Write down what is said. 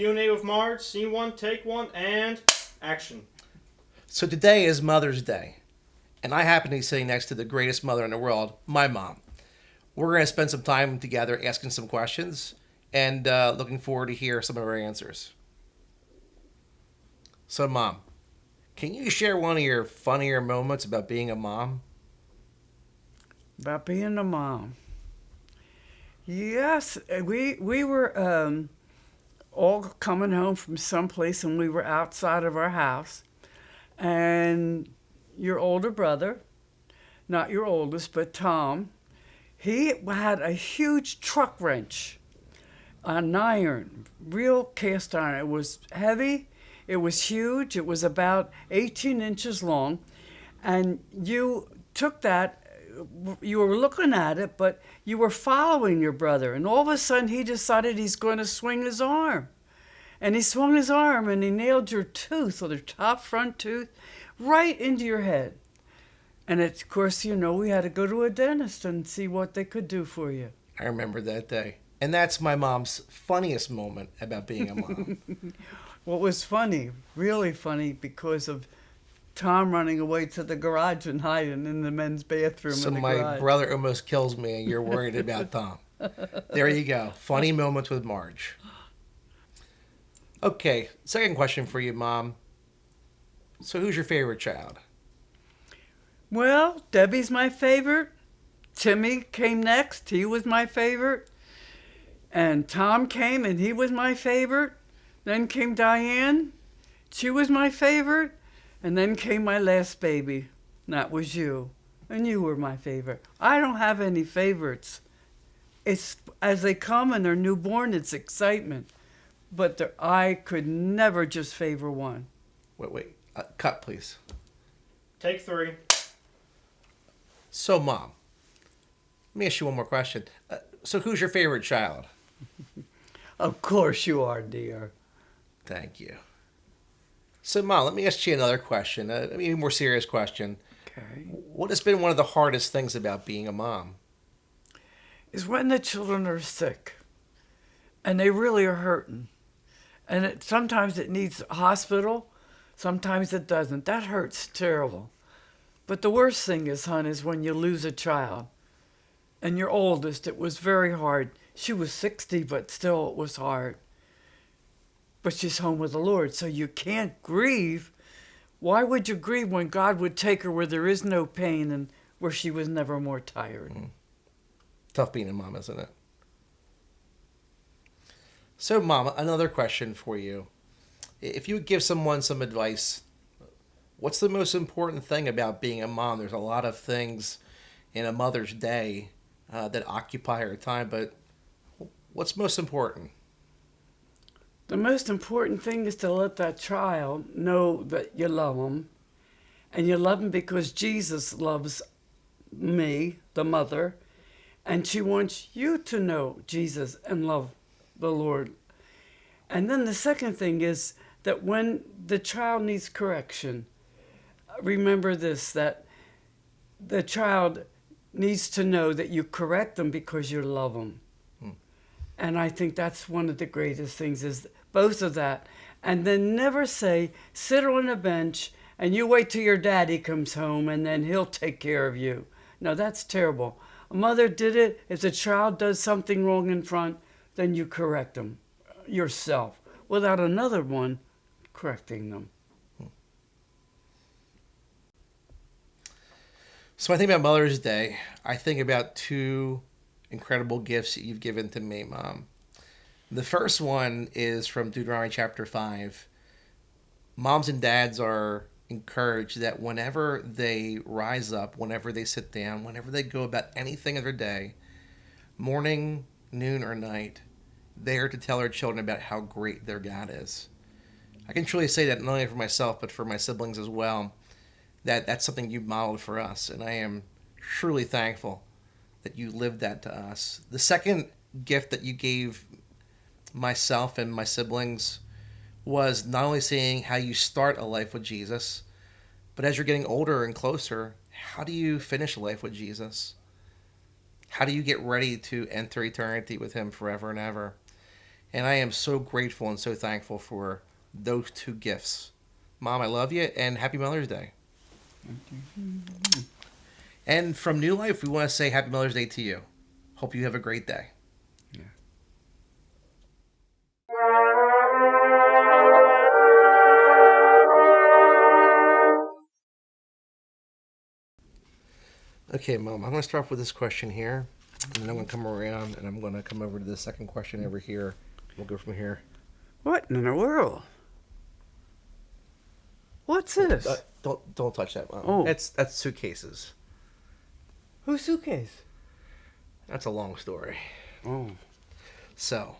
Q&A with Marge, scene 1, take 1, and action. So today is Mother's Day, and I happen to be sitting next to the greatest mother in the world, my mom. We're going to spend some time together asking some questions and looking forward to hear some of her answers. So, Mom, can you share one of your funnier moments about being a mom? About being a mom. Yes, we were all coming home from someplace, and we were outside of our house. And your older brother, not your oldest, but Tom, he had a huge truck wrench, an iron, real cast iron. It was heavy. It was huge. It was about 18 inches long. And you took that, you were looking at it, but you were following your brother. And all of a sudden, he decided he's going to swing his arm. And he swung his arm and he nailed your tooth, or the top front tooth, right into your head. And of course, we had to go to a dentist and see what they could do for you. I remember that day. And that's my mom's funniest moment about being a mom. What was funny, really funny, because of Tom running away to the garage and hiding in the men's bathroom So in the garage. my brother almost kills me and you're worried about Tom. There you go. Funny moments with Marge. Okay, second question for you, Mom. So who's your favorite child? Well, Debbie's my favorite. Timmy came next. He was my favorite. And Tom came and he was my favorite. Then came Diane. She was my favorite. And then came my last baby. And that was you. And you were my favorite. I don't have any favorites. It's as they come and they're newborn, it's excitement. But I could never just favor one. Wait. Cut, please. Take 3. So, Mom, let me ask you one more question. So who's your favorite child? Of course you are, dear. Thank you. So, Mom, let me ask you another question, a more serious question. Okay. What has been one of the hardest things about being a mom? Is when the children are sick and they really are hurting. And sometimes it needs a hospital, sometimes it doesn't. That hurts terrible. But the worst thing is when you lose a child. And your oldest, it was very hard. She was 60, but still it was hard. But she's home with the Lord, so you can't grieve. Why would you grieve when God would take her where there is no pain and where she was never more tired? Tough being a mom, isn't it? So, Mom, another question for you. If you would give someone some advice, what's the most important thing about being a mom? There's a lot of things in a mother's day that occupy her time, but what's most important? The most important thing is to let that child know that you love them. And you love them because Jesus loves me, the mother, and she wants you to know Jesus and love the Lord. And then the second thing is that when the child needs correction, remember this, that the child needs to know that you correct them because you love them. And I think that's one of the greatest things, is both of that. And then never say, sit on a bench and you wait till your daddy comes home and then he'll take care of you. No, that's terrible. A mother did it. If the child does something wrong in front, then you correct them yourself without another one correcting them. So I think about Mother's Day. I think about two incredible gifts that you've given to me, Mom. The first one is from Deuteronomy chapter 5. Moms and dads are encouraged that whenever they rise up, whenever they sit down, whenever they go about anything of their day, morning, noon, or night, they are to tell their children about how great their God is. I can truly say that not only for myself, but for my siblings as well, that that's something you modeled for us, and I am truly thankful that you lived that to us. The second gift that you gave myself and my siblings was not only seeing how you start a life with Jesus, but as you're getting older and closer, how do you finish a life with Jesus? How do you get ready to enter eternity with him forever and ever? And I am so grateful and so thankful for those two gifts. Mom, I love you, and happy Mother's Day. And from New Life, we want to say happy Mother's Day to you. Hope you have a great day. Yeah. Okay, Mom, I'm going to start off with this question here. And then I'm going to come around, and I'm going to come over to the second question over here. We'll go from here. What in the world? What's this? Don't touch that, Mom. Oh. That's suitcases. Whose suitcase? That's a long story. Oh. So,